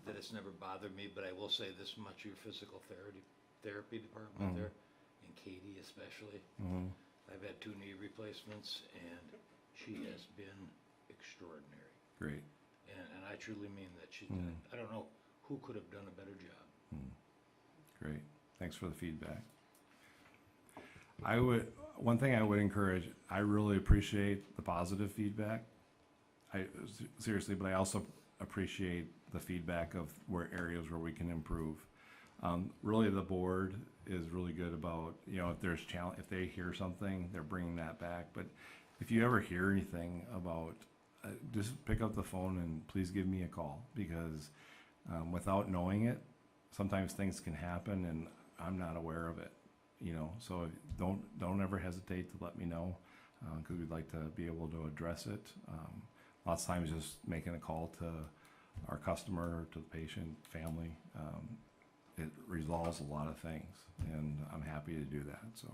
that it's never bothered me, but I will say this much, your physical therapy department there, and Katie especially. I've had 2 knee replacements, and she has been extraordinary. Great. And I truly mean that. I don't know who could have done a better job. Great. Thanks for the feedback. One thing I would encourage, I really appreciate the positive feedback. Seriously, but I also appreciate the feedback of areas where we can improve. Really, the board is really good about, if there's challenge, if they hear something, they're bringing that back. But if you ever hear anything about, just pick up the phone and please give me a call, because without knowing it, sometimes things can happen and I'm not aware of it. So don't ever hesitate to let me know, because we'd like to be able to address it. Lots of times just making a call to our customer, to the patient, family, it resolves a lot of things, and I'm happy to do that. So.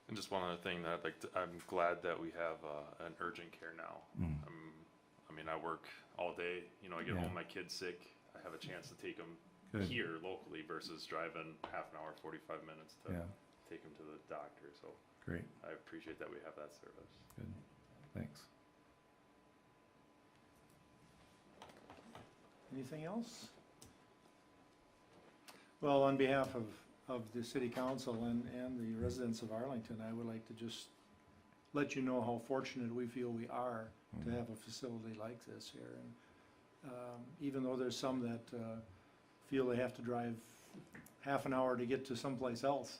And just one other thing that I'm glad that we have an urgent care now. I mean, I work all day. I get home, my kid's sick. I have a chance to take them here locally versus driving half an hour, 45 minutes to take them to the doctor. So great. I appreciate that we have that service. Good. Thanks. Anything else? Well, on behalf of the city council and the residents of Arlington, I would like to just let you know how fortunate we feel we are to have a facility like this here. And even though there's some that feel they have to drive half an hour to get to someplace else,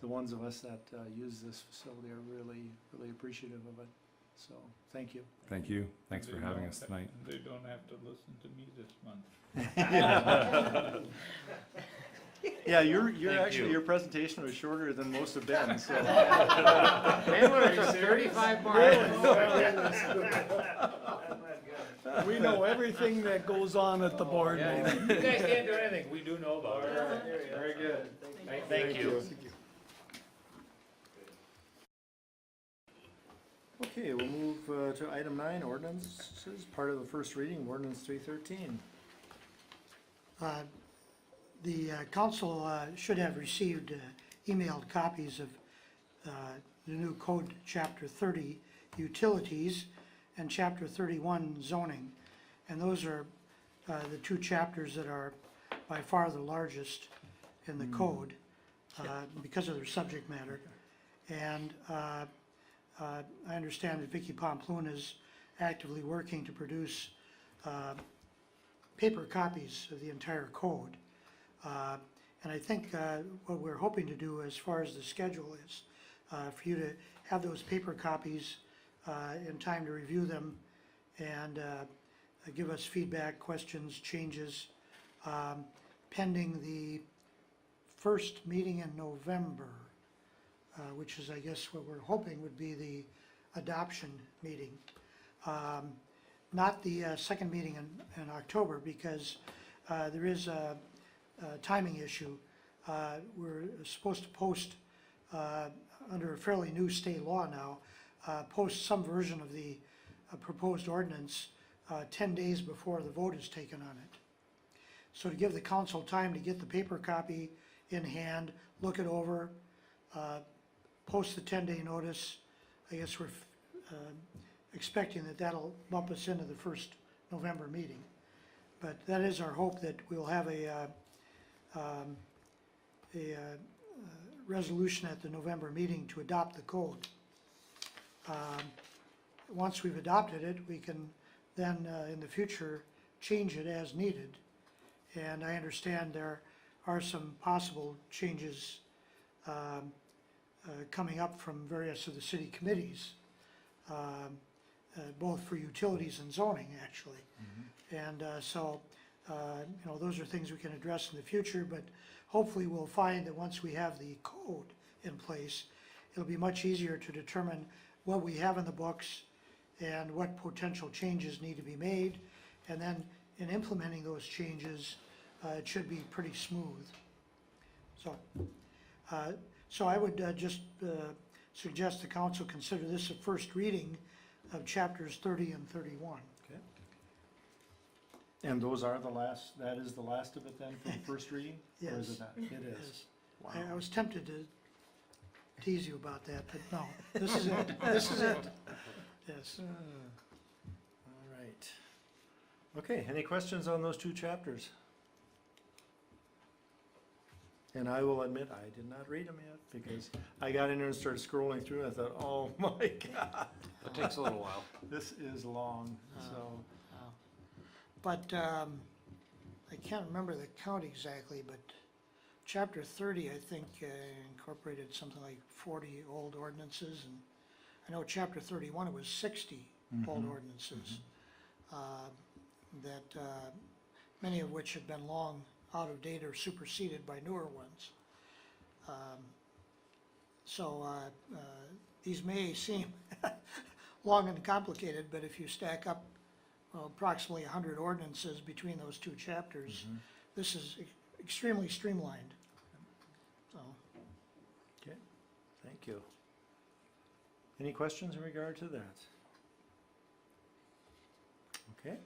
the ones of us that use this facility are really, really appreciative of it. So, thank you. Thank you. Thanks for having us tonight. They don't have to listen to me this month. Yeah, your presentation was shorter than most have been, so. And we're 35 We know everything that goes on at the board meeting. You guys can't do anything, we do know about it. Very good. Thank you. Okay, we'll move to item 9, ordinances, part of the first reading, ordinance 313. The council should have received emailed copies of the new code, chapter 30, utilities, and chapter 31, zoning. And those are the 2 chapters that are by far the largest in the code because of their subject matter. And I understand that Vicki Pomplun is actively working to produce paper copies of the entire code. And I think what we're hoping to do as far as the schedule is for you to have those paper copies in time to review them and give us feedback, questions, changes, pending the first meeting in November, which is, I guess, what we're hoping would be the adoption meeting. Not the second meeting in October, because there is a timing issue. We're supposed to post, under a fairly new state law now, post some version of the proposed ordinance 10 days before the vote is taken on it. So to give the council time to get the paper copy in hand, look it over, post the 10-day notice. I guess we're expecting that that'll bump us into the first November meeting. But that is our hope, that we'll have a resolution at the November meeting to adopt the code. Once we've adopted it, we can then in the future change it as needed. And I understand there are some possible changes coming up from various of the city committees, both for utilities and zoning, actually. And so, those are things we can address in the future, but hopefully we'll find that once we have the code in place, it'll be much easier to determine what we have in the books and what potential changes need to be made. And then in implementing those changes, it should be pretty smooth. So I would just suggest the council consider this a first reading of chapters 30 and 31. Okay. And those are the last, that is the last of it then for the first reading? Or is Yes. it not? It is. Yes. Wow. I was tempted to tease you about that, but no, this is it, this is it. Yes. All right. Okay, any questions on those two chapters? And I will admit, I did not read them yet, because I got in there and started scrolling through, and I thought, oh my God, It takes a little while. this is long, so. But I can't remember the count exactly, but chapter 30, I think, incorporated something like 40 old ordinances, and I know chapter 31, it was 60 old ordinances, that many of which had been long out of date or superseded by newer ones. So these may seem long and complicated, but if you stack up approximately 100 ordinances between those two chapters, this is extremely streamlined. So, Okay, thank you. Any questions in regard to that? Okay.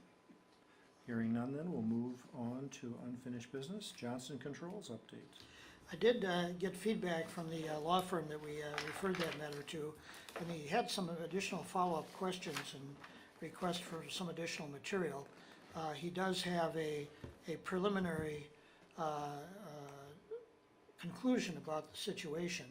Hearing none, then we'll move on to unfinished business. Johnson Controls update. I did get feedback from the law firm that we referred that matter to, and he had some additional follow-up questions and requests for some additional material. He does have a preliminary conclusion about the situation,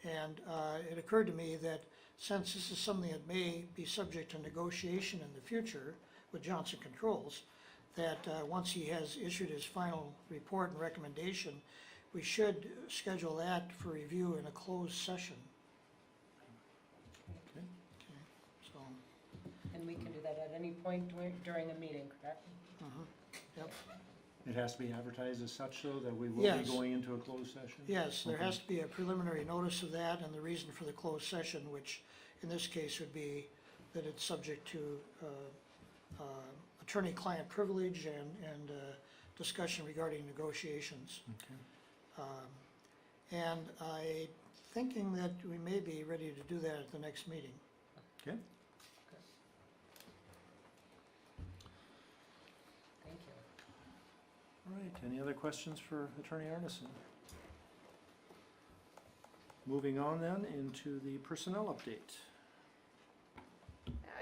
and it occurred to me that since this is something that may be subject to negotiation in the future with Johnson Controls, that once he has issued his final report and recommendation, we should schedule that for review in a closed session. Okay. Okay, so, And we can do that at any point during a meeting, correct? yep. It has to be advertised as such, so that we will be Yes. going into a closed session? Yes, there Okay. has to be a preliminary notice of that, and the reason for the closed session, which in this case would be that it's subject to attorney-client privilege and discussion regarding negotiations. Okay. And I'm thinking that we may be ready to do that at the next meeting. Okay. Thank you. All right, any other questions for Attorney Arneson? Moving on then into the personnel update.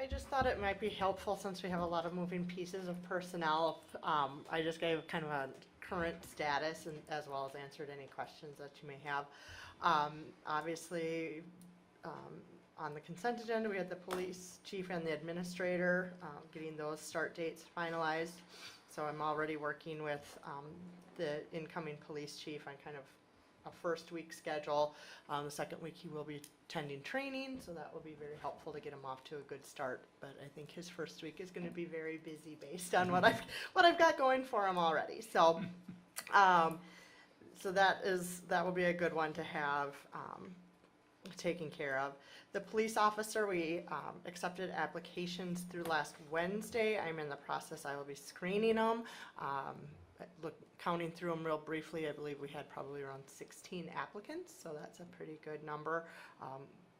I just thought it might be helpful, since we have a lot of moving pieces of personnel. I just gave kind of a current status, and as well as answered any questions that you may have. Obviously, on the consent agenda, we had the police chief and the administrator, getting those start dates finalized. So I'm already working with the incoming police chief on kind of a first week schedule. The second week he will be attending training, so that will be very helpful to get him off to a good start. But I think his first week is going to be very busy based on what I've got going for him already. So, so that will be a good one to have taken care of. The police officer, we accepted applications through last Wednesday. I'm in the process. I will be screening them. Counting through them real briefly, I believe we had probably around 16 applicants, so that's a pretty good number.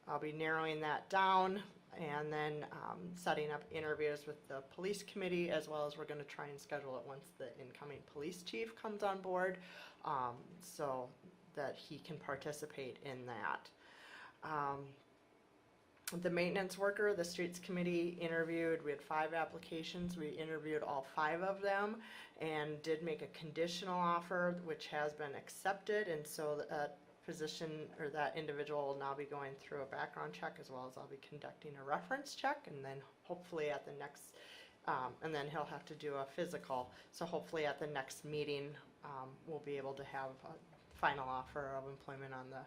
I'll be narrowing that down and then setting up interviews with the police committee, as well as we're going to try and schedule it once the incoming police chief comes on board, so that he can participate in that. The maintenance worker, the streets committee interviewed, we had 5 applications, we interviewed all 5 of them and did make a conditional offer, which has been accepted, and so that position, or that individual will now be going through a background check, as well as I'll be conducting a reference check, and then hopefully at the next, and then he'll have to do a physical, so hopefully at the next meeting, we'll be able to have a final offer of employment on the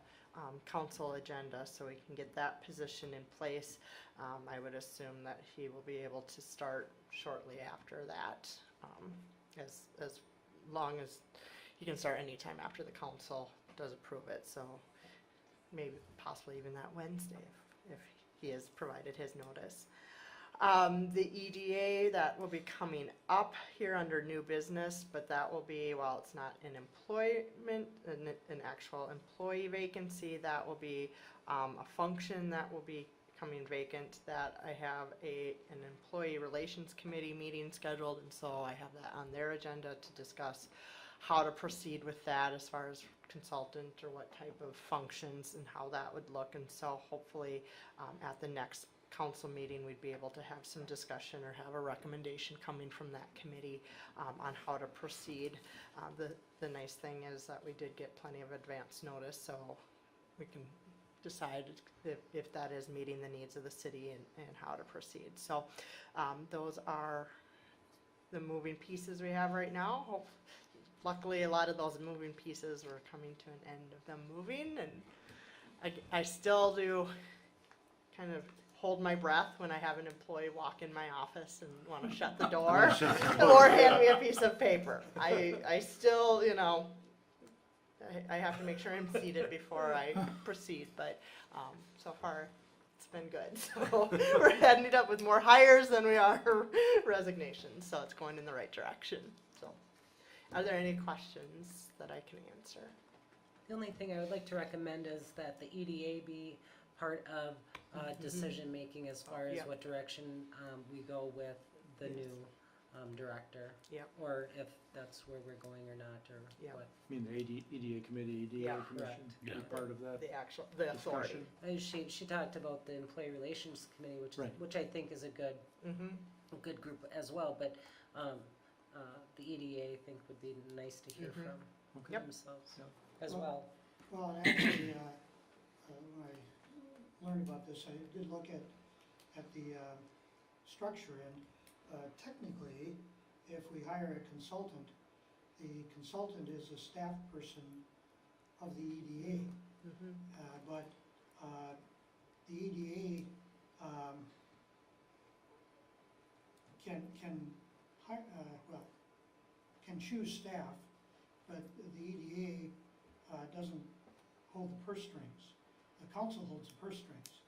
council agenda, so we can get that position in place. I would assume that he will be able to start shortly after that, as long as he can start anytime after the council does approve it, so maybe possibly even that Wednesday if he has provided his notice. The EDA, that will be coming up here under new business, but that will be, while it's not an employment, an actual employee vacancy, that will be a function that will be coming vacant, that I have an employee relations committee meeting scheduled, and so I have that on their agenda to discuss how to proceed with that as far as consultant or what type of functions and how that would look. And so hopefully at the next council meeting, we'd be able to have some discussion or have a recommendation coming from that committee on how to proceed. The nice thing is that we did get plenty of advance notice, so we can decide if that is meeting the needs of the city and how to proceed. So those are the moving pieces we have right now. Luckily, a lot of those moving pieces were coming to an end of them moving, and I still do kind of hold my breath when I have an employee walk in my office and want to shut the door or hand me a piece of paper. I still, you know, I have to make sure I'm seated before I proceed, but so far it's been good. So we're ending up with more hires than we are resignations, so it's going in the right direction. So, are there any questions that I can answer? The only thing I would like to recommend is that the EDA be part of decision-making as far as Yep. what direction we go with the new director. Yep. Or if that's where we're going or not, or Yep. what. I mean, the EDA committee, EDA Yeah, commission, correct. be part of that The authority. discussion. She talked about the employee relations committee, Right. which I think is a good group as well, but the EDA I think would be nice to hear from Okay. Yep. themselves Yep. as Well- well. Well, and actually, when I learned about this, I did look at the structure, and technically, if we hire a consultant, the consultant is a staff person of the EDA, but the EDA can hire, can choose staff, but the EDA doesn't hold the purse strings. The council holds the purse strings.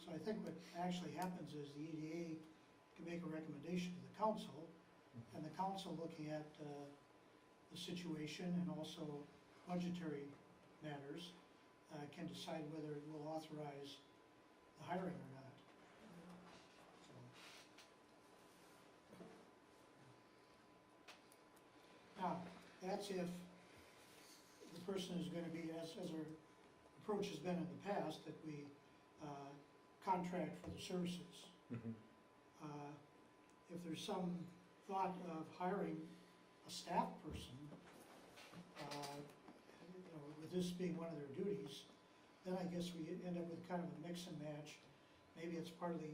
So I think what actually happens is the EDA can make a recommendation to the council, and the council, looking at the situation and also budgetary matters, can decide whether it will authorize the hiring or not. So. Now, that's if the person is gonna be, as our approach has been in the past, that we contract for the services. If there's some thought of hiring a staff person, with this being one of their duties, then I guess we end up with kind of a mix and match. Maybe it's part of the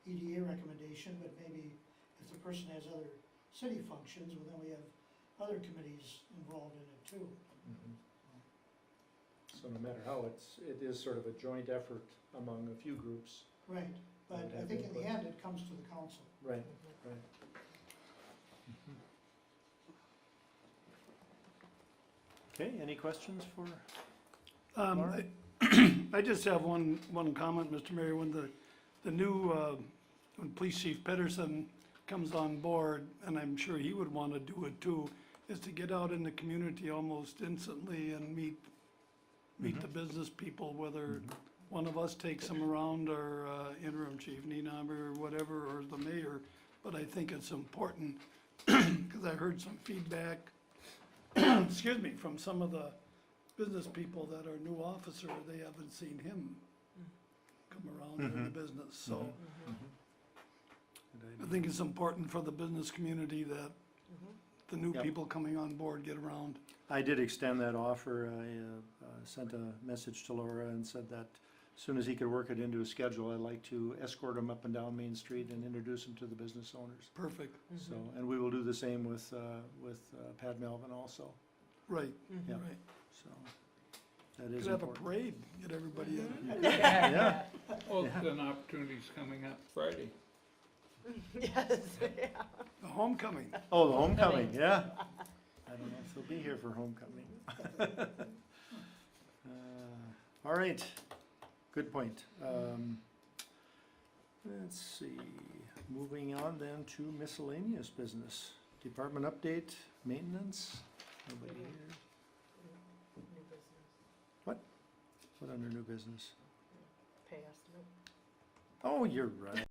EDA recommendation, but maybe if the person has other city functions, well, then we have other committees involved in it too. So no matter how, it is sort of a joint effort among a few groups. Right, but Would I have think in the input. end, it comes to the council. Right, right. Okay, any questions for? Laura? I just have one comment, Mr. Mayor. When the new, when Police Chief Pedersen comes on board, and I'm sure he would want to do it too, is to get out in the community almost instantly and meet the business people, whether one of us takes them around, or interim chief Nienaber or whatever, or the mayor. But I think it's important, because I heard some feedback, excuse me, from some of the business people that are new officer, they haven't seen him come around in the business, so. I think it's important for the business community that the new Yep. people coming on board get around. I did extend that offer. I sent a message to Laura and said that as soon as he could work it into his schedule, I'd like to escort him up and down Main Street and introduce him to the business owners. Perfect, So, and we will do the same with Pat Melvin also, right, Yeah. right. so that is Could have a important. parade, get everybody in. Yeah, Oh, an opportunity's coming up Friday. Yes, yeah. The homecoming. oh, the homecoming, yeah. I don't know if he'll be here for homecoming. All right, good point. Let's see, moving on then to miscellaneous business. Department update, maintenance, nobody here. New business, What under new business? pay estimate. Oh, you're right.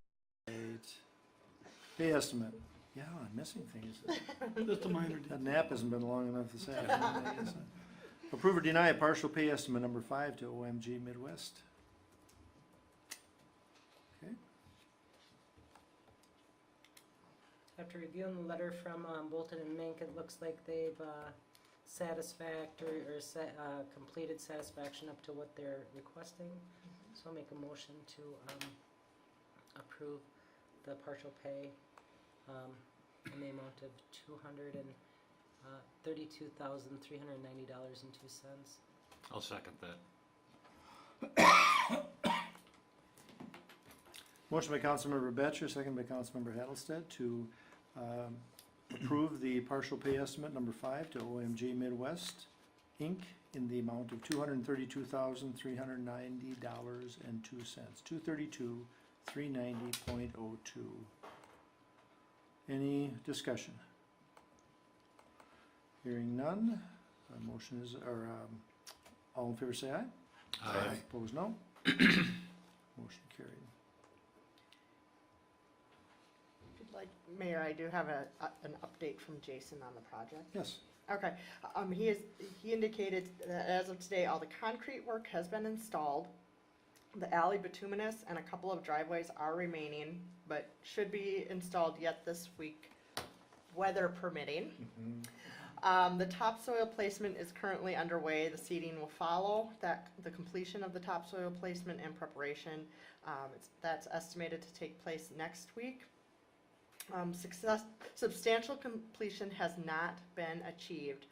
Pay estimate. Yeah, I'm missing things. Just a minor That detail. nap hasn't been long enough this afternoon, I guess. Approve or deny partial pay estimate number 5 to OMG Midwest. Okay, After reviewing the letter from Bolton and Mink, it looks like they've completed satisfaction up to what they're requesting. So I'll make a motion to approve the partial pay in the amount of $232,390.02. I'll second that. motion by Councilmember Batchor, second by Councilmember Hattlestead to approve the partial pay estimate number 5 to OMG Midwest, Inc. in the amount of $232,390.02. $232,390.02. Any discussion? Hearing none, motion is, or, all in favor say aye. Aye. Opposed, no. Motion carried. If you'd like, Mayor, I do have an update from Jason on the project. Yes. Okay, he indicated that as of today, all the concrete work has been installed. The alley bituminous and a couple of driveways are remaining, but should be installed yet this week, weather permitting. The topsoil placement is currently underway. The seeding will follow the completion of the topsoil placement and preparation. That's estimated to take place next week. Substantial completion has not been achieved.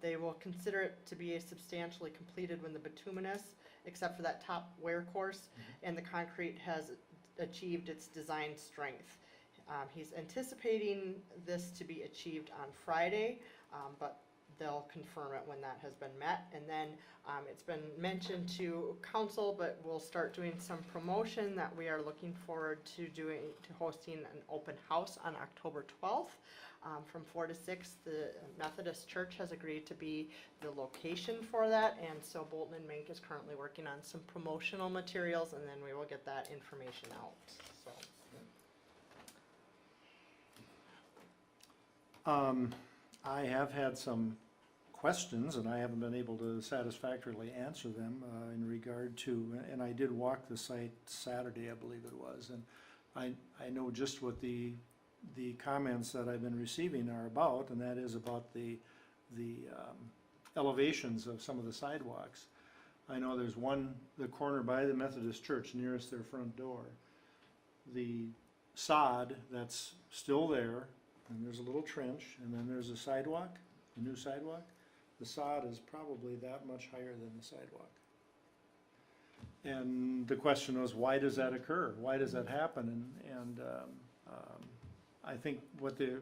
They will consider it to be substantially completed when the bituminous, except for that top wear course, and the concrete has achieved its design strength. He's anticipating this to be achieved on Friday, but they'll confirm it when that has been met. And then it's been mentioned to council, but we'll start doing some promotion that we are looking forward to hosting an open house on October 12th. From 4 to 6, the Methodist Church has agreed to be the location for that, and so Bolton and Mink is currently working on some promotional materials, and then we will get that information out, so. I have had some questions, and I haven't been able to satisfactorily answer them in regard to, and I did walk the site Saturday, I believe it was, and I know just what the comments that I've been receiving are about, and that is about the elevations of some of the sidewalks. I know there's one, the corner by the Methodist Church nearest their front door. The sod that's still there, and there's a little trench, and then there's a sidewalk, a new sidewalk. The sod is probably that much higher than the sidewalk. And the question was, why does that occur? Why does that happen? And I think what the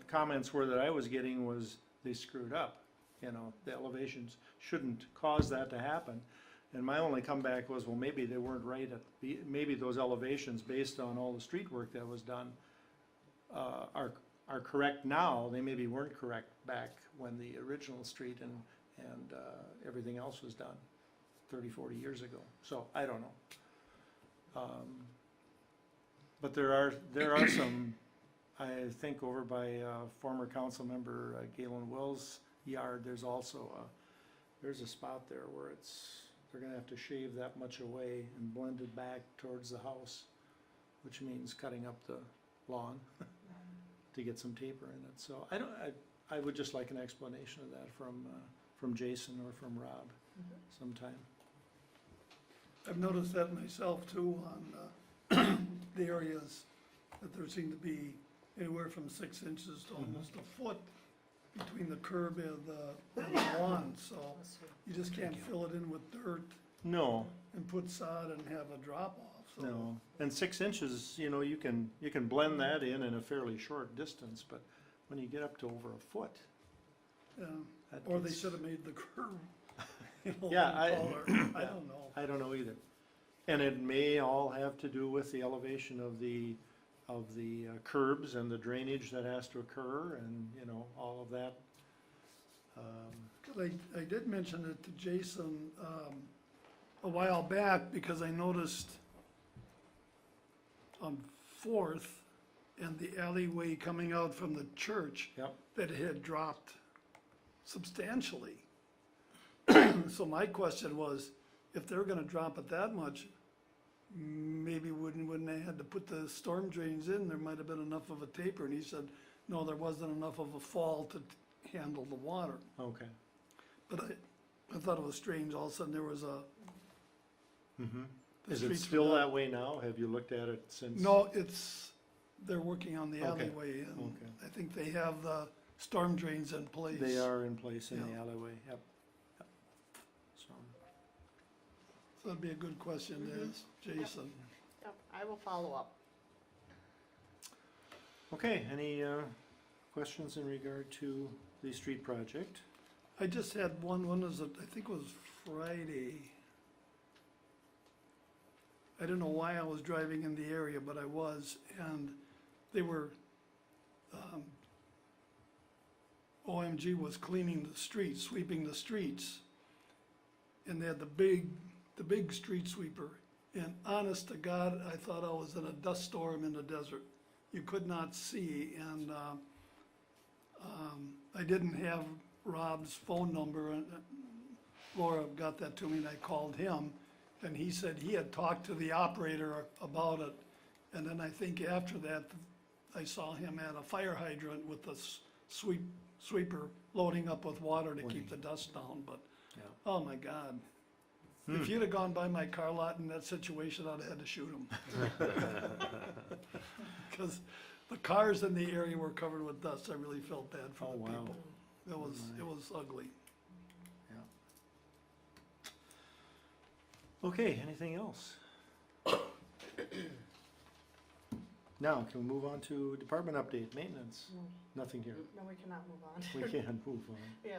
comments were that I was getting was they screwed up. You know, the elevations shouldn't cause that to happen. And my only comeback was, well, maybe they weren't right maybe those elevations, based on all the street work that was done, are correct now. They maybe weren't correct back when the original street and everything else was done 30, 40 years ago. So I don't know. But there are some, I think over by former council member Galen Will's yard, there's also there's a spot there where they're gonna have to shave that much away and blend it back towards the house, which means cutting up the lawn to get some taper in it. So I would just like an explanation of that from Jason or from Rob sometime. I've noticed that myself too on the areas that there seem to be anywhere from 6 inches to almost a foot between the curb and the lawn, so you just can't fill it in with dirt No, and put sod and have a drop off, so. no. And 6 inches, you know, you can blend that in a fairly short distance, but when you get up to over a foot. Yeah, that or they gets- should have made the curb, you know, Yeah, taller. I don't know. I don't know either. And it may all have to do with the elevation of the curbs and the drainage that has to occur, and, you know, all of that. 'Cause I did mention it to Jason, a while back, because I noticed on Fourth and the alleyway coming out from the church Yep. that it had dropped substantially. So my question was, if they're gonna drop it that much, maybe wouldn't they had to put the storm drains in, there might have been enough of a taper, and he said, no, there wasn't enough of a fall to handle the water. Okay. But I thought it was strange, all of a sudden there was a. Mm-hmm. the Is it streets were still down. that way now? Have you looked at it since? No, they're working on the Okay. alleyway, and Okay. I think they have the storm drains in place. They are in place in the Yeah. alleyway, yep. Yep. So, So that'd be a good question to ask Jason. Yep, I will follow up. okay, any, questions in regard to the street project? I just had one was, I think it was Friday. I don't know why I was driving in the area, but I was, and they were, OMG was cleaning the streets, sweeping the streets. And they had the big street sweeper, and honest to God, I thought I was in a dust storm in the desert. You could not see, and, I didn't have Rob's phone number, and Laura got that to me, and I called him, and he said he had talked to the operator about it, and then I think after that, I saw him at a fire hydrant with the sweeper loading up with water to keep the dust down, but, Yeah. oh my God. If you'd have gone by my car lot in that situation, I'd have had to shoot him. Because the cars in the area were covered with dust, I really felt bad for Oh, the wow. people. It was ugly. Yeah. Okay, anything else? Now, can we move on to department update, maintenance? Nothing here. No, we cannot move on. We can't move on. Yeah,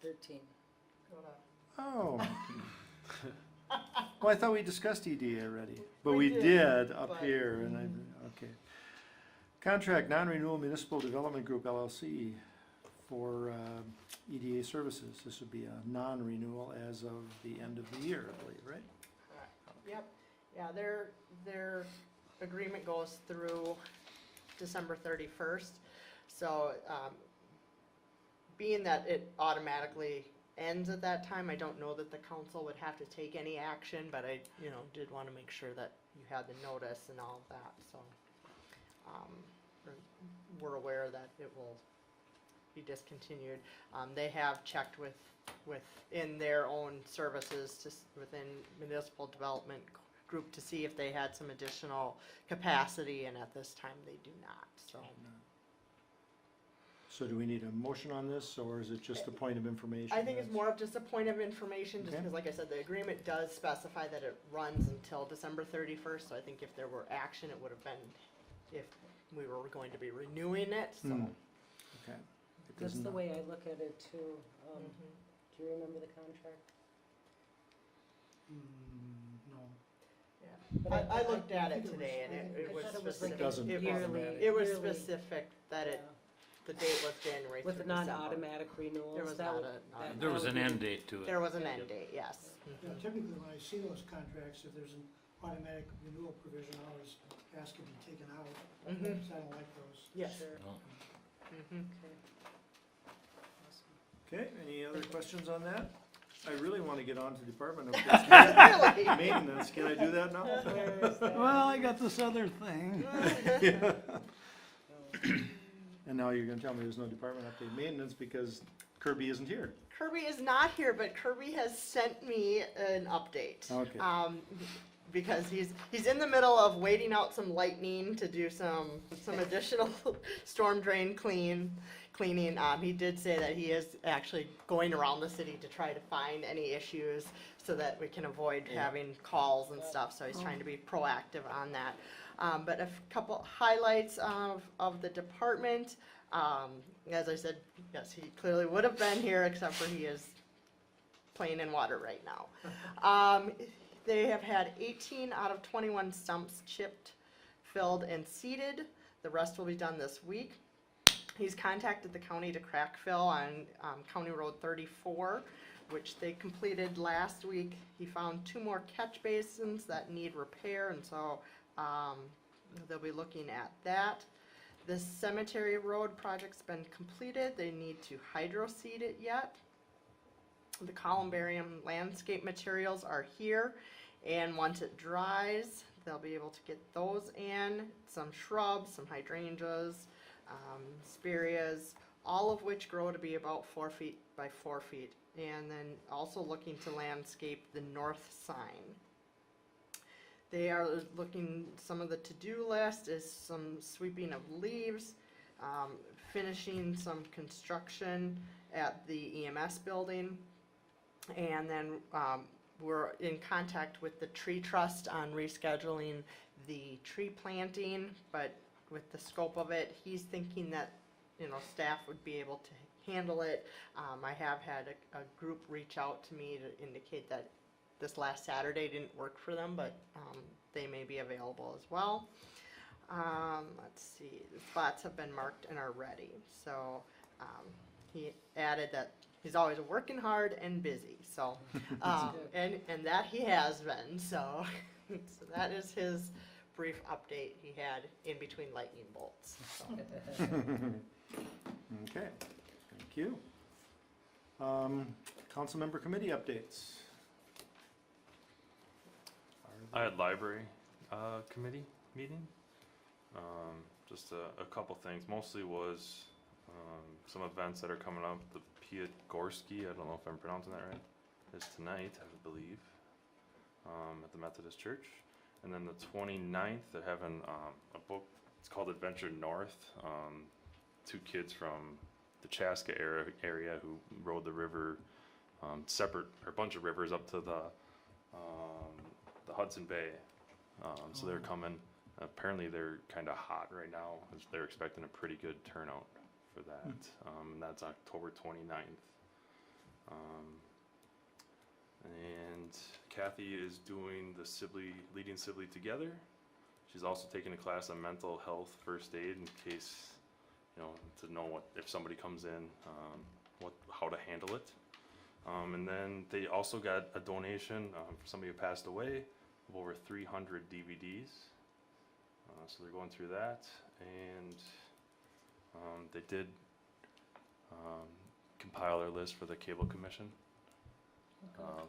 13. go to. Oh. Well, I thought we discussed EDA already, but We we did, did up but- here, and okay. Contract non-renewal municipal development group LLC for EDA services. This would be a non-renewal as of the end of the year, I believe, right? Yep, yeah, their agreement goes through December 31st. So, being that it automatically ends at that time, I don't know that the council would have to take any action, but I, did wanna make sure that you had the notice and all of that, so. We're aware that it will be discontinued. They have checked within their own services, within municipal development group to see if they had some additional capacity, and at this time they do not, so. So do we need a motion on this, or is it just a point of information? I think it's more of just a point of information, just Okay. because like I said, the agreement does specify that it runs until December 31st, so I think if there were action, it would have been if we were going to be renewing it, so. Okay. It That's doesn't- the way I look at it too. Mhm. Do you remember the contract? No. Yeah. But I looked at it think it was- today, and it I was thought it was like specific. a Doesn't It was- yearly. It was yearly, specific that yeah. the date was January through With December. non-automatic renewals. There was that not would- a, that- There was that an would be- end date to it. there was an end date, yes. Yeah, typically, when I see those contracts, if there's an automatic renewal provision, I always ask it to be taken out, Mhm. because I don't like those. Yes. Sure. No. Mhm. Okay. Awesome. Okay, any other questions on that? I really want to get on to department updates. Really? Maintenance, can I do that now? Where is that? Well, I got this other thing. And now you're gonna tell me there's no department update maintenance because Kirby isn't here. Kirby is not here, but Kirby has sent me an update. Okay. Because he's in the middle of waiting out some lightning to do some additional storm drain cleaning. He did say that he is actually going around the city to try to find any issues so that we can avoid having calls and stuff, so he's trying to be proactive on that. But a couple highlights of the department. As I said, yes, he clearly would have been here, except for he is playing in water right now. They have had 18 out of 21 stumps chipped, filled, and seeded. The rest will be done this week. He's contacted the county to crack fill on County Road 34, which they completed last week. He found 2 more catch basins that need repair, and so they'll be looking at that. The cemetery road project's been completed, they need to hydro seed it yet. The columbarium landscape materials are here, and once it dries, they'll be able to get those in, some shrubs, some hydrangeas, spiraeas, all of which grow to be about 4 feet by 4 feet. And then also looking to landscape the north sign. They are looking, some of the to-do list is some sweeping of leaves, finishing some construction at the EMS building, and then we're in contact with the tree trust on rescheduling the tree planting, but with the scope of it, he's thinking that, you know, staff would be able to handle it. I have had a group reach out to me to indicate that this last Saturday didn't work for them, but they may be available as well. Let's see, the spots have been marked and are ready. So he added that he's always working hard and busy. So and that he has been. So so that is his brief update he had in between lightning bolts. So. Okay, thank you. Council member committee updates. I had library committee meeting. Just a couple things. Mostly was some events that are coming up. The Pia Gorski, I don't know if I'm pronouncing that right, is tonight, I believe, at the Methodist Church. And then the 29th, they're having a book. It's called Adventure North. 2 kids from the Chaska area who rode the river, a bunch of rivers up to the Hudson Bay. So they're coming. Apparently they're kind of hot right now. They're expecting a pretty good turnout for that. And that's October 29th. And Kathy is doing the Leading Sibley Together. She's also taking a class on mental health first aid in case, you know, to know if somebody comes in, how to handle it. And then they also got a donation for somebody who passed away of over 300 DVDs. So they're going through that, and they did compile their list for the cable commission.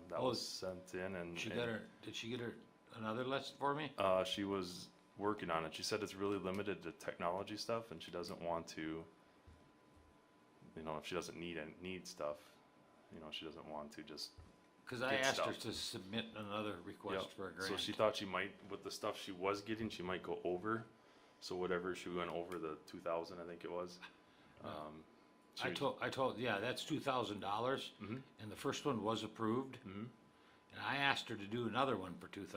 That was sent in, and did she get her another list for me? She was working on it. She said it's really limited to technology stuff, and she doesn't want to, you know, if she doesn't need stuff, you know, she doesn't want to just. Because I asked her to submit another request for a grant. So she thought she might, with the stuff she was getting, she might go over. So whatever she went over the 2,000, I think it was. I told, yeah, that's $2,000, and the first one was approved. And I asked her to do another one for $2,000.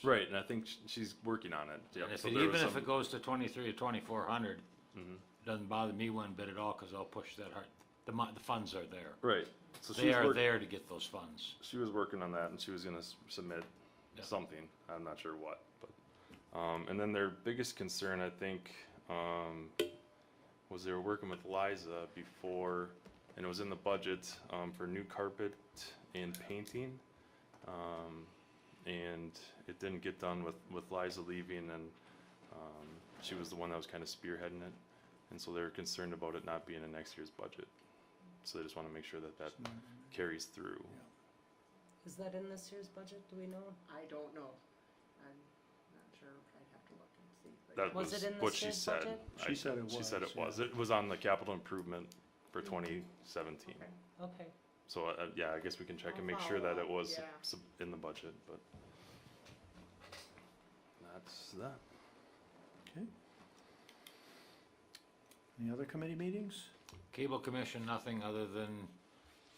Right, and I think she's working on it. Yep. And if So if it goes to 2,300 or 2,400, doesn't bother me one bit at all, because I'll push that hard. The funds are there. Right. So They are there to get those funds. She was working on that, and she was going to submit something. I'm not sure what, but and then their biggest concern, I think, was they were working with Liza before, and it was in the budget for new carpet and painting, and it didn't get done with Liza leaving, and she was the one that was kind of spearheading it, and so they were concerned about it not being in next year's budget. So they just want to make sure that carries through. Is that in this year's budget, do we know? I don't know. I'm not sure. I'd have to look and see. But That Was it in what this she year's said. budget? She said it was. She said it yeah. was. It was on the capital improvement for 2017. Okay. So yeah, I guess we can check and I'll make sure that follow it was up, in the budget, but that's that. Okay. Any other committee meetings? Cable commission, nothing other than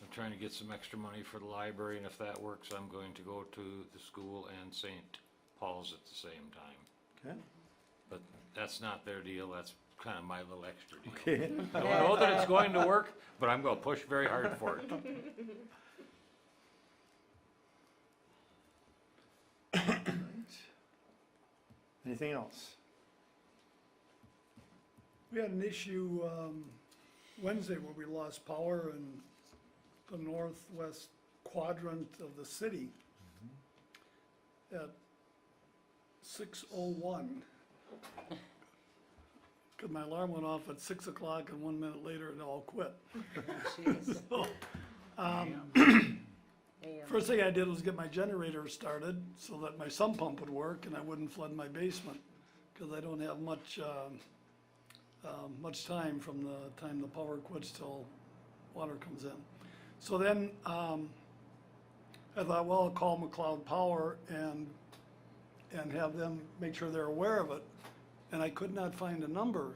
I'm trying to get some extra money for the library, and if that works, I'm going to go to the school and St. Paul's at the same time. Okay. But that's not their deal, that's kind of my little extra deal. Okay. I don't know that it's going to work, but I'm gonna push very hard for it. Anything else? We had an issue Wednesday where we lost power in the northwest quadrant of the city at 6:01. Cause my alarm went off at 6 o'clock and 1 minute later it all quit. Jeez. So, AM. first thing I did was get my generator started so that my sump pump would work and I wouldn't flood my basement. Cause I don't have much time from the time the power quits till water comes in. So then, I thought, well, I'll call McLeod Power and have them make sure they're aware of it. And I could not find a number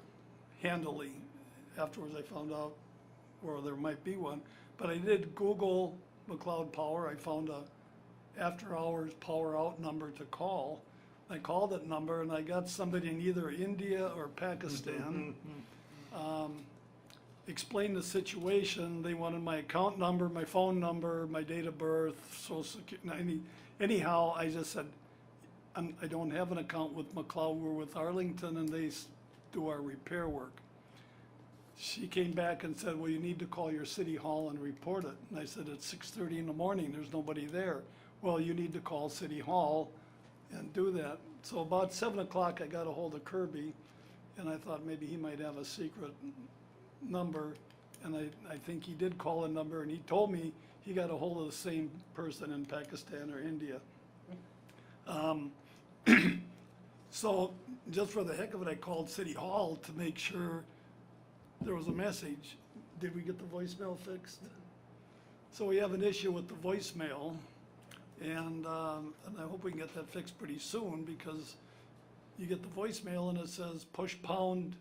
handily. Afterwards, I found out where there might be one. But I did Google McLeod Power. I found a after-hours power out number to call. I called that number and I got somebody in either India or Pakistan. Explained the situation. They wanted my account number, my phone number, my date of birth, social security. Anyhow, I just said, I don't have an account with McLeod, we're with Arlington and they do our repair work. She came back and said, well, you need to call your city hall and report it. And I said, it's 6:30 in the morning, there's nobody there. Well, you need to call city hall and do that. So about 7 o'clock, I got a hold of Kirby and I thought maybe he might have a secret number. And I think he did call a number and he told me he got a hold of the same person in Pakistan or India. So just for the heck of it, I called City Hall to make sure there was a message. Did we get the voicemail fixed? So we have an issue with the voicemail, and I hope we can get that fixed pretty soon because you get the voicemail and it says push pound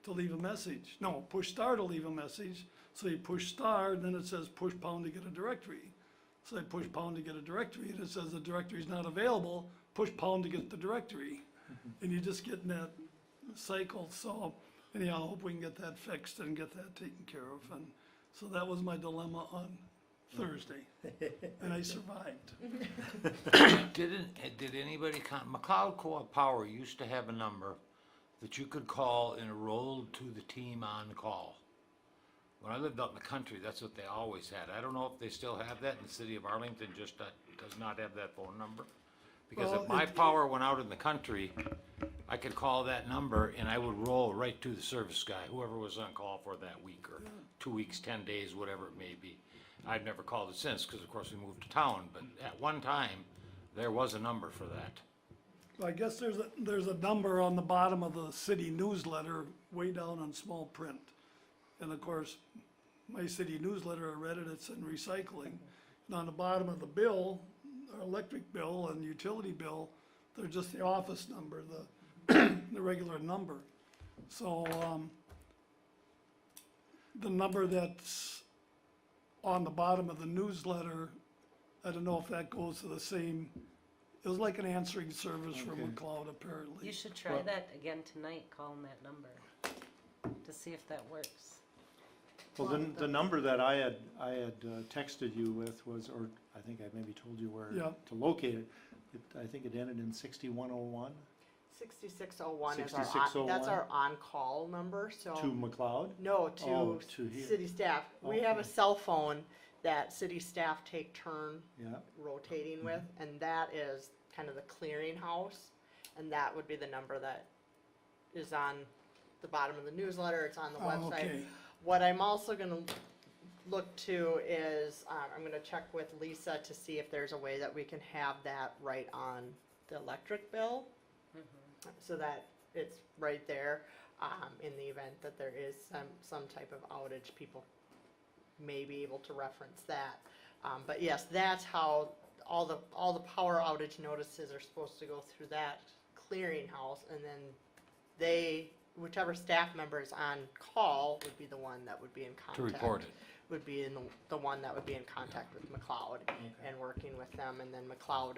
to leave a message. No, push star to leave a message. So you push star, and then it says push pound to get a directory. So I push pound to get a directory, and it says the directory is not available. Push pound to get the directory, and you just get in that cycle. So anyhow, I hope we can get that fixed and get that taken care of. And so that was my dilemma on Thursday, and I survived. Did anybody McLeod Co-op Power used to have a number that you could call and it rolled to the team on call. When I lived out in the country, that's what they always had. I don't know if they still have that, and the city of Arlington just does not have that phone number. Because Well, if my power went out in the country, I could call that number and I would roll right to the service guy, whoever was on call for that week or 2 weeks, 10 days, whatever it may be. I've never called it since, because of course we moved to town, but at one time, there was a number for that. I guess there's a number on the bottom of the city newsletter, way down on small print. And of course, my city newsletter, I read it, it's in recycling. And on the bottom of the bill, our electric bill and utility bill, they're just the office number, the regular number. So, the number that's on the bottom of the newsletter, I don't know if that goes to the same, it was like an answering service for Okay. McLeod apparently. You should try that again tonight, calling that number, to see if that works. Well, the number that I had texted you with was, or I think I maybe told you where Yeah. to locate it. I think it ended in 6101 6601 is 6601? that's our on-call number, so. to McLeod. No, Oh, to to here. city staff. We have a Okay. cell phone that city staff take turn Yeah, rotating with, and that is kind of the clearinghouse. And that would be the number that is on the bottom of the newsletter, it's on the Oh, website. okay. What I'm also gonna look to is, I'm gonna check with Lisa to see if there's a way that we can have that right on the electric bill. So that it's right there, in the event that there is some type of outage, people may be able to reference that. But yes, that's how all the power outage notices are supposed to go through that clearinghouse, and then whichever staff member is on call would be the one that would be in contact. To report it. Would be the one that would be in contact with McLeod and working with them, and then McLeod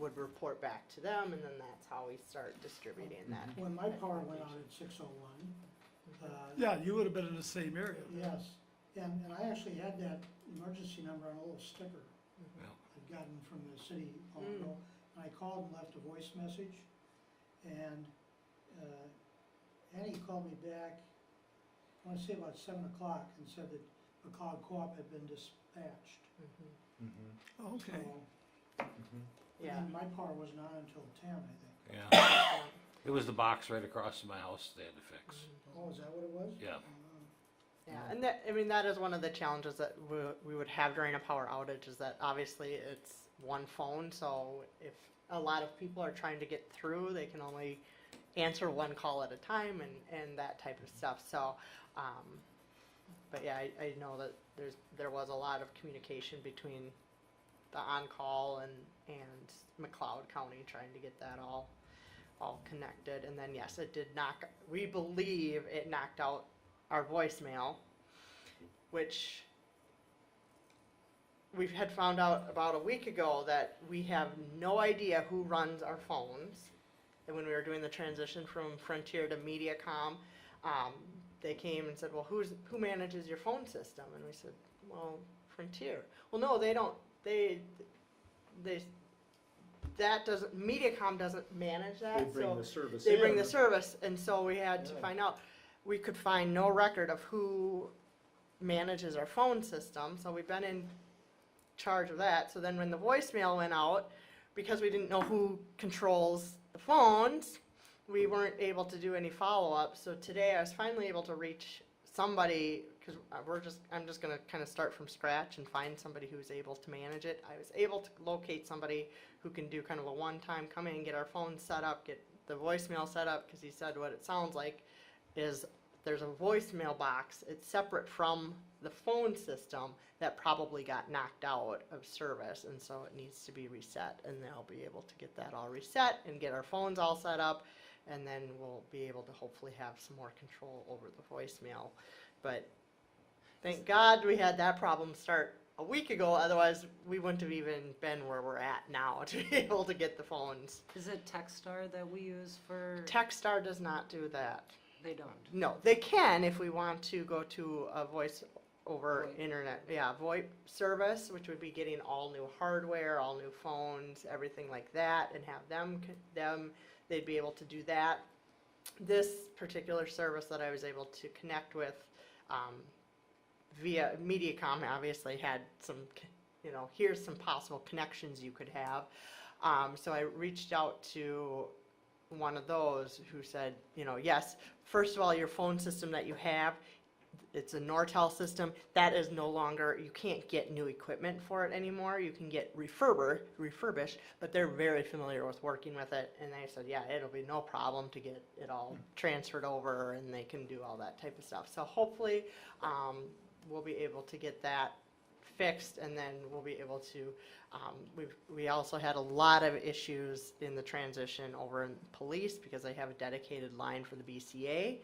would report back to them, and then that's how we start distributing that. When my power went out at 6:01, Yeah, you would have been in the same area. yes, and I actually had that emergency number on a little sticker Well, I'd gotten from the city hall. And I called and left a voice message, and Annie called me back, I want to say about 7 o'clock, and said that McLeod Co-op had been dispatched. Okay. So, Yeah. and my power wasn't on until 10, I think. yeah. It was the box right across from my house they had to fix. Oh, is that what it was? Yeah. Yeah, and that, I mean, that is one of the challenges that we would have during a power outage, is that obviously it's one phone, so if a lot of people are trying to get through, they can only answer one call at a time and that type of stuff, so, but yeah, I know that there was a lot of communication between the on-call and McLeod County trying to get that all connected, and then yes, it did we believe it knocked out our voicemail, which we had found out about a week ago that we have no idea who runs our phones. And when we were doing the transition from Frontier to MediaCom, they came and said, well, who manages your phone system? And we said, well, Frontier. Well, no, they don't. MediaCom doesn't manage that. They bring so the service They bring in. the service, and so we had to Yeah. find out. We could find no record of who manages our phone system, so we've been in charge of that. So then when the voicemail went out, because we didn't know who controls the phones, we weren't able to do any follow-up. So today I was finally able to reach somebody, because I'm just gonna kind of start from scratch and find somebody who's able to manage it. I was able to locate somebody who can do kind of a one-time, come in, get our phones set up, get the voicemail set up, because he said what it sounds like is there's a voicemail box. It's separate from the phone system that probably got knocked out of service, and so it needs to be reset, and they'll be able to get that all reset and get our phones all set up, and then we'll be able to hopefully have some more control over the voicemail. But thank God we had that problem start a week ago, otherwise we wouldn't have even been where we're at now to be able to get the phones. Is it Techstar that we use for? Techstar does not do that. They don't. No, they can if we want to go to a voice over VoIP. internet, VoIP service, which would be getting all new hardware, all new phones, everything like that, and have they'd be able to do that. This particular service that I was able to connect with via MediaCom obviously had some, here's some possible connections you could have. So I reached out to one of those who said, yes, first of all, your phone system that you have, it's a Nortel system. That is no longer, you can't get new equipment for it anymore. You can get refurbished, but they're very familiar with working with it. And they said, yeah, it'll be no problem to get it all transferred over, and they can do all that type of stuff. So hopefully we'll be able to get that fixed, and then we'll be able to, we also had a lot of issues in the transition over in police because they have a dedicated line for the BCA,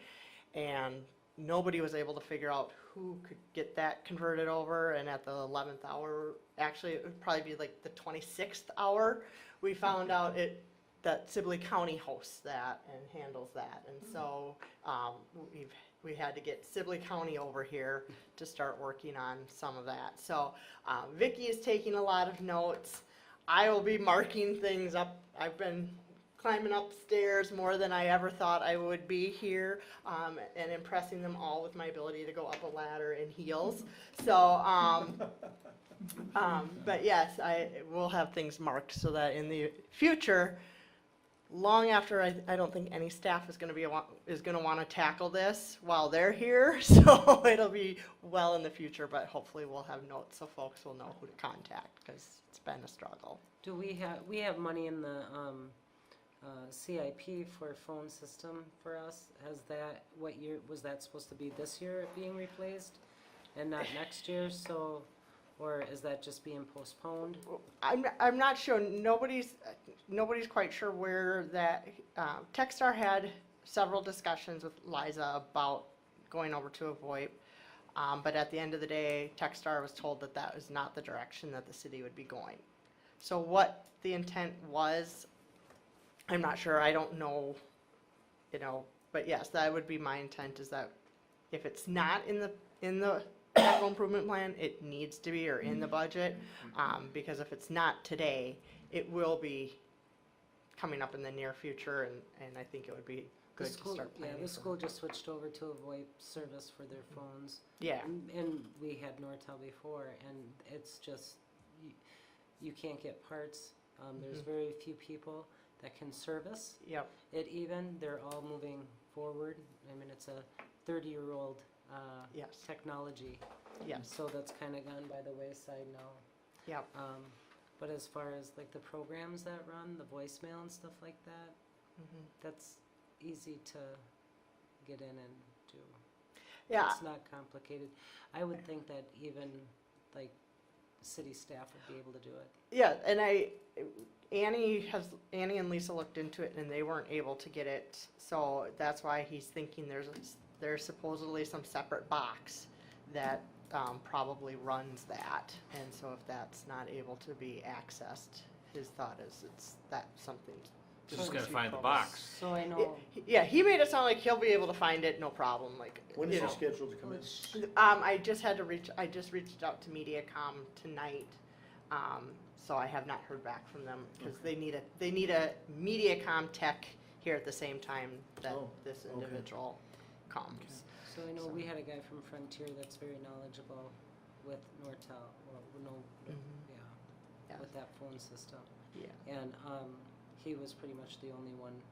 and nobody was able to figure out who could get that converted over. And at the 11th hour, actually it would probably be like the 26th hour, we found out that Sibley County hosts that and handles that. And so we had to get Sibley County over here to start working on some of that. So Vicki is taking a lot of notes. I will be marking things up. I've been climbing upstairs more than I ever thought I would be here, and impressing them all with my ability to go up a ladder in heels. So, but yes, I will have things marked so that in the future, long after I don't think any staff is going to want to tackle this while they're here. So it'll be well in the future, but hopefully we'll have notes so folks will know who to contact, because it's been a struggle. Do we have money in the CIP for phone system for us? What year was that supposed to be? This year being replaced and not next year? So, or is that just being postponed? I'm not sure. Nobody's quite sure where that. Techstar had several discussions with Liza about going over to a VoIP, but at the end of the day, Techstar was told that was not the direction that the city would be going. So what the intent was, I'm not sure. I don't know. But yes, that would be my intent. Is that if it's not in the capital improvement plan, it needs to be, or in the budget, because if it's not today, it will be coming up in the near future, and I think it would be good to start planning. Yeah, the school just switched over to a VoIP service for their phones. Yeah. And we had Nortel before, and it's just, you can't get parts. There's very few people, that can service Yep, it even. They're all moving forward. I mean, it's a 30-year-old yes, technology. yes, So that's kind of gone by the wayside now. yep. But as far as like the programs that run, the voicemail and stuff like that, Mhm. that's easy to get in and do. Yeah, It's not complicated. I would think that even like city staff would be able to do it. yeah, and Annie and Lisa looked into it and they weren't able to get it, so that's why he's thinking there's supposedly some separate box that probably runs that, and so if that's not able to be accessed, his thought is that's something. Just gotta find the box. So I know. Yeah, he made it sound like he'll be able to find it, no problem, like. When you is he know. scheduled to come in? I just reached out to MediaCom tonight, so I have not heard back from them, because they need a MediaCom tech here at the same time that Oh, this okay. individual comes. So I know we had a guy from Frontier that's very knowledgeable with Nortel, Mhm. yeah, Yeah. with that phone system. Yeah. And he was pretty much the only one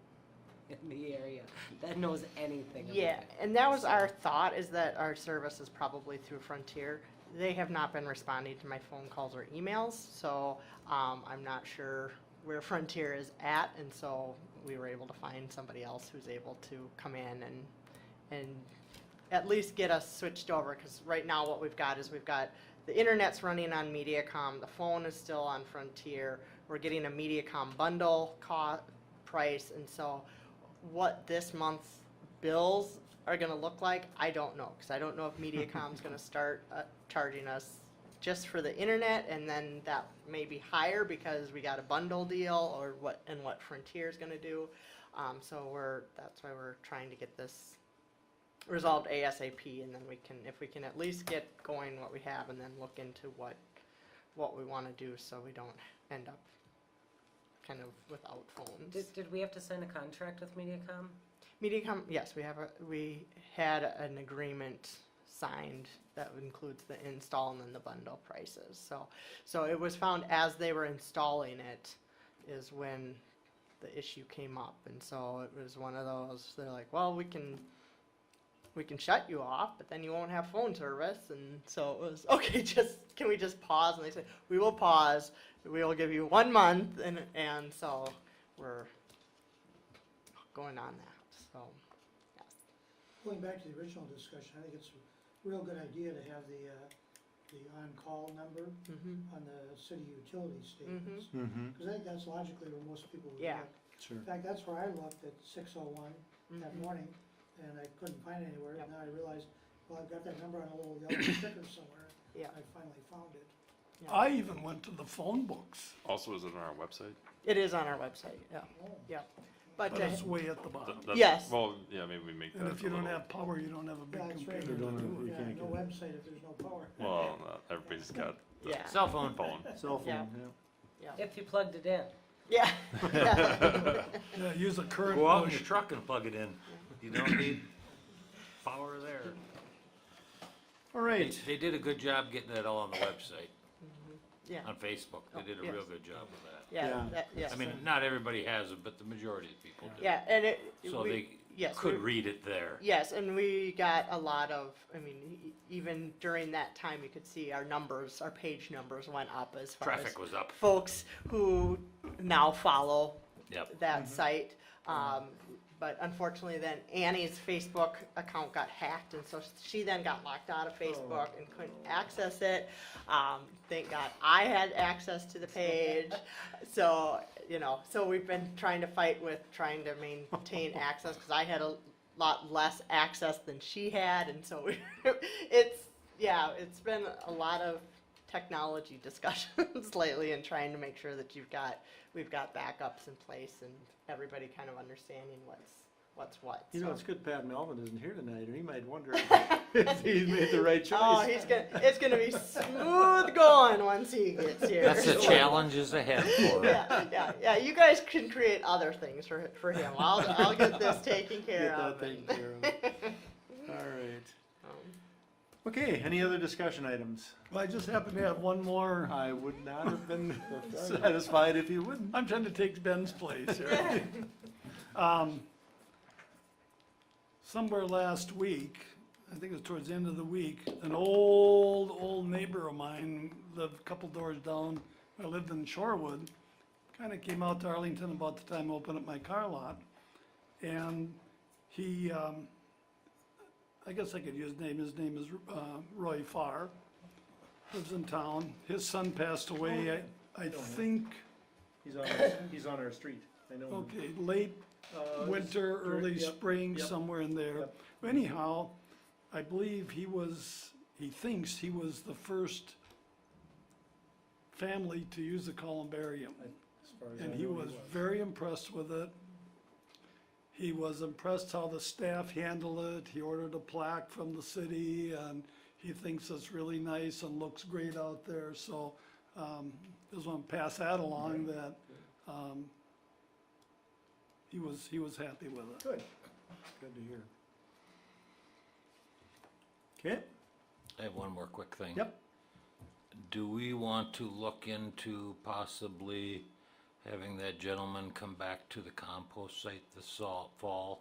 in the area that knows anything about Yeah, it. and that was our thought, is that our service is probably through Frontier. They have not been responding to my phone calls or emails, so I'm not sure where Frontier is at, and so we were able to find somebody else who's able to come in and at least get us switched over, because right now what we've got is the internet's running on MediaCom, the phone is still on Frontier, we're getting a MediaCom bundle price, and so what this month's bills are gonna look like, I don't know, because I don't know if MediaCom's gonna start charging us just for the internet, and then that may be higher because we got a bundle deal, or what Frontier's gonna do. So that's why we're trying to get this resolved ASAP, and then if we can at least get going what we have, and then look into what we wanna do, so we don't end up kind of without phones. Did we have to sign a contract with MediaCom? MediaCom, yes, we had an agreement signed that includes the install and then the bundle prices. So it was found as they were installing it is when the issue came up, and so it was one of those, they're like, well, we can shut you off, but then you won't have phone service, and so it was, okay, can we just pause? And they said, we will pause, we will give you 1 month, and so we're going on that, so, yes. Going back to the original discussion, I think it's a real good idea to have the on-call number Mm-hmm, on the city utility statements. Mm-hmm, Because I think that's logically where most people would Yeah. look. sure. In fact, that's where I looked at 601 that mhm. morning, and I couldn't find it anywhere. Yep. And then I realized, well, I've got that number on a little yellow sticker somewhere. Yeah. I finally found it. Yeah. I even went to the phone books, Also, is it on our website? It is on our website, yeah, Oh. yeah. But, but it's way at the bottom. Yes. Well, yeah, maybe we make that. And if you a don't little- have power, you don't have a big Yeah, that's right. computer to You don't have- do you it. Yeah, can't no get it. website if there's no power. Well, everybody's got the Yeah. Cell phone. phone. Cell Yeah. phone, yeah. If you plugged it in. Yeah. Yeah. Yeah, use a current Go out in push. your truck and plug it in. You don't need power there. All right. They did a good job getting that all on the website, Yeah, on Facebook. They did a yes. real good job with that. yeah, Yeah. yes. I mean, not everybody has it, but the majority of people do. Yeah, and So they yes, could we- read it there. Yes, and we got a lot of, I mean, even during that time, you could see our page numbers went up as far as Traffic was up. folks who now follow Yep. that site. But unfortunately then Annie's Facebook account got hacked, and so she then got locked out of Facebook and couldn't access it. Thank God I had access to the page. So, so we've been trying to fight with trying to maintain access, because I had a lot less access than she had, and so it's been a lot of technology discussions lately, and trying to make sure that we've got backups in place, and everybody kind of understanding what's what. You know, so. it's good Pat Melvin isn't here tonight, or he might wonder if he's made the right choice. Oh, it's gonna be smooth going once he gets here. That's the challenges ahead for him. Yeah, you guys can create other things for him. I'll get this taken care Get of. that taken care of. All right. Okay, any other discussion items? Well, I just happen to have one more. I would not have been satisfied if you wouldn't. I'm trying to take Ben's place here. Somewhere last week, I think it was towards the end of the week, an old neighbor of mine lived a couple doors down. I lived in Shorewood. Kind of came out to Arlington about the time I opened up my car lot. And he, I guess I could use his name. His name is Roy Farr. Lives in town. His son passed away, I think, He's on our street, I know. okay, late winter, early yep, spring, yep, somewhere in there. yep. Anyhow, I believe he thinks he was the first family to use the columbarium. As far as I And he know, was very impressed with it. He was impressed how the staff handled it. He ordered a plaque from the city, and he thinks it's really nice and looks great out there. So, just want to pass that along, that, he was happy with it. Good, good to hear. Okay, I have one more quick thing. yep, Do we want to look into possibly having that gentleman come back to the compost site this fall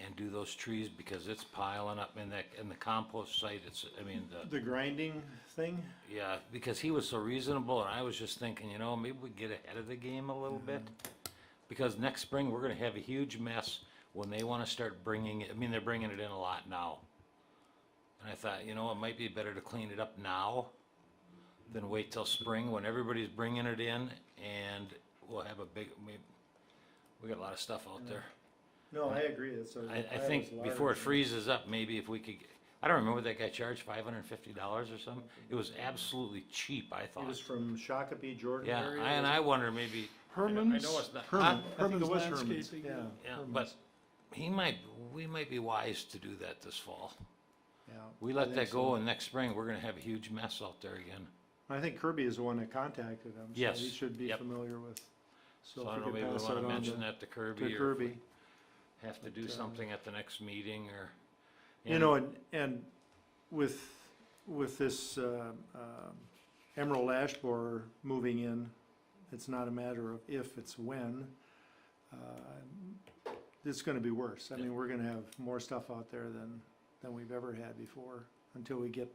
and do those trees, because it's piling up in the compost site, the grinding thing, yeah, because he was so reasonable, and I was just thinking, maybe we get ahead of the game a little bit. Because next spring, we're gonna have a huge mess when they wanna start bringing it, they're bringing it in a lot now. And I thought, it might be better to clean it up now than wait till spring when everybody's bringing it in, and we'll have we got a lot of stuff out there. no, I agree, it's a. I think before it freezes up, maybe if we could, I don't remember what that guy charged, $550 or something? It was absolutely cheap, I He was thought. from Shakopee, Jordan Yeah, area. and I wonder maybe, I Herman's, know it's not, Herman, I think Herman's it was Herman's, Landscaping, yeah. yeah, Herman's, but we might be wise to do that this fall. yeah, We I let think that so. go, and next spring, we're gonna have a huge mess out there again. I think Kirby is the one that contacted him, so Yes, he should be yep. familiar with. So if I we don't know, could maybe we pass wanna that on mention to- that to Kirby, To or if Kirby. we have to do But, something at the next meeting, or. You know, and with this, emerald ash borer moving in, it's not a matter of if, it's when. It's gonna be worse. I mean, we're gonna have more stuff out there than we've ever had before, until we get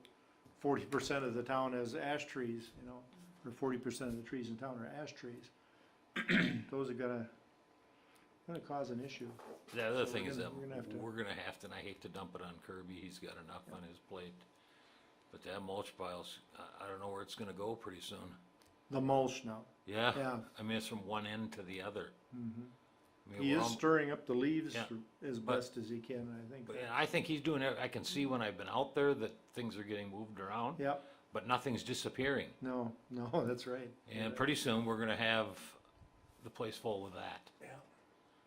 40% of the town as ash trees, or 40% of the trees in town are ash trees. Those are gonna cause an issue. The other So thing we're is gonna- that we're gonna have to- we're gonna have to, and I hate to dump it on Kirby, he's got enough on his plate. But that mulch pile's, I don't know where it's gonna go pretty soon. The mulch now, Yeah, yeah. it's from one end to the other. He is stirring up the leaves Yeah, as but- best as he can, I think. And I think he's doing it, I can see when I've been out there that things are getting moved around, Yep, but nothing's disappearing. no, that's right. And pretty soon, we're gonna have the place full with that. Yeah,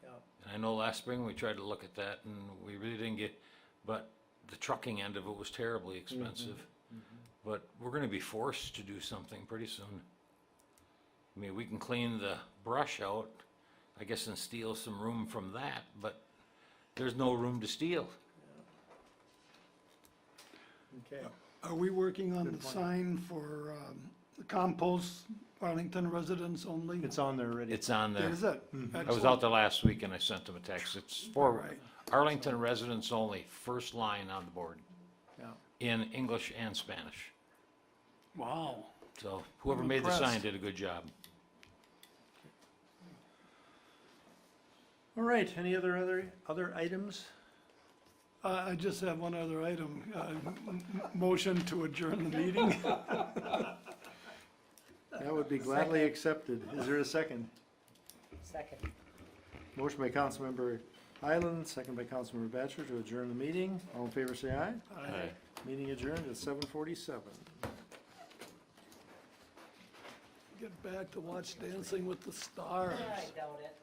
yeah. And I know last spring, we tried to look at that, and we really didn't get, but the trucking end of it was terribly expensive. But we're gonna be forced to do something pretty soon. We can clean the brush out, I guess, and steal some room from that, but there's no room to steal. Okay, are we working on Good the point. sign for, the compost, Arlington residents only? it's on there already. It's on there. Is it? I was out there last week and I sent them a text. It's for Alright. Arlington residents only, first line on the board, Yeah. in English and Spanish. Wow. So whoever I'm made the sign impressed. did a good job. All right, any other items? I just have one other item, motion to adjourn the meeting. That would be gladly accepted. Is there a second? Second. Motion by Councilmember Highland, second by Councilmember Batchor to adjourn the meeting. All in favor, say aye. Aye. Meeting adjourned at 7:47. Get back to watch Dancing with the Stars. I doubt it.